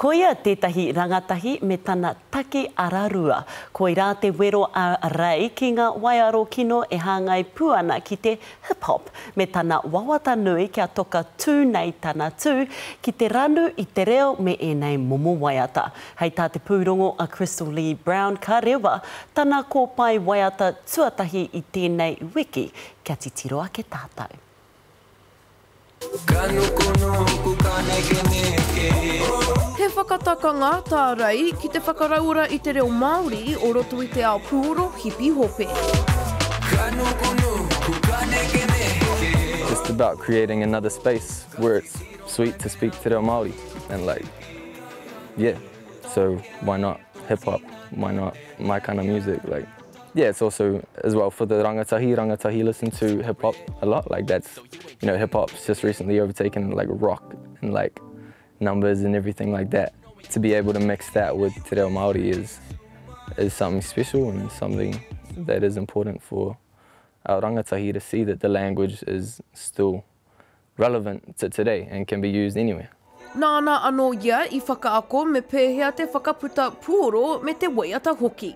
Ko ia tētahi rangatahi me tana take ararua. Ko i rā te wero a rei ki ngā waiaro kino e hāngai puana ki te hip-hop me tana wawata nui kia toka tū nei tana tū ki te ranu i te reo me e nei momo waiata. Hei tā te pūrongo a Crystal Lee Brown ka rewa tana ko pai waiata tuatahi i tēnei wiki kia titiroa ke tātou. He whakatakanga tā rei ki te whakaraura i te reo Māori o roto i te ao Puoro Hipi Hope. Just about creating another space where it's sweet to speak te reo Māori and yeah, so why not hip-hop, why not my kind of music, yeah, it's also as well for the rangatahi. Rangatahi listen to hip-hop a lot, that's, hip-hop's just recently overtaken rock and numbers and everything like that. To be able to mix that with te reo Māori is something special and something that is important for our rangatahi to see that the language is still relevant to today and can be used anywhere. Nāna anō ia I whakaako me pēhea te whakaputa Puoro me te waiata hoki.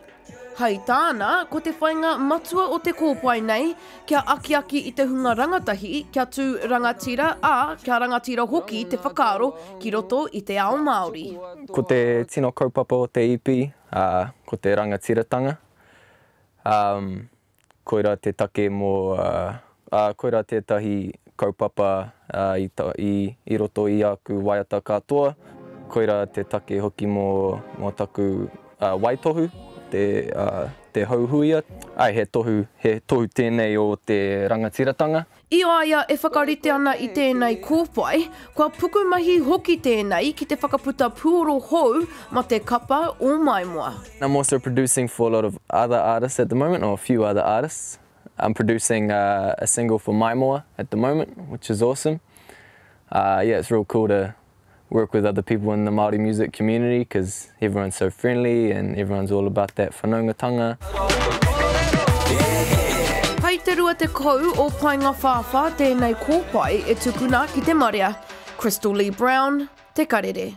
Hei tāna, ko te whainga matua o te kōpai nei, kia aki-aki I te hunga rangatahi, kia tū rangatira, kia rangatira hoki te whakaaro ki roto I te ao Māori. Ko te tino kaupapa o te ipi, ko te rangatiratanga, koira te take mō, koira tētahi kaupapa I roto I aku waiata katoa, koira te take hoki mō taku waitohu, te hauhuia. He tohu tēnei o te rangatiratanga. I aia e whakarite ana I tēnei kōpai, kua pukumahi hoki tēnei ki te whakaputa Puoro hou ma te kapa o Maimoa. I'm also producing for a lot of other artists at the moment, or a few other artists. I'm producing a single for Maimoa at the moment, which is awesome. Yeah, it's real cool to work with other people in the Māori music community because everyone's so friendly and everyone's all about that whanaungatanga. Hei te rua te kou o Painga Whawha tēnei kōpai e tukuna ki te Maria. Crystal Lee Brown, Te Karere.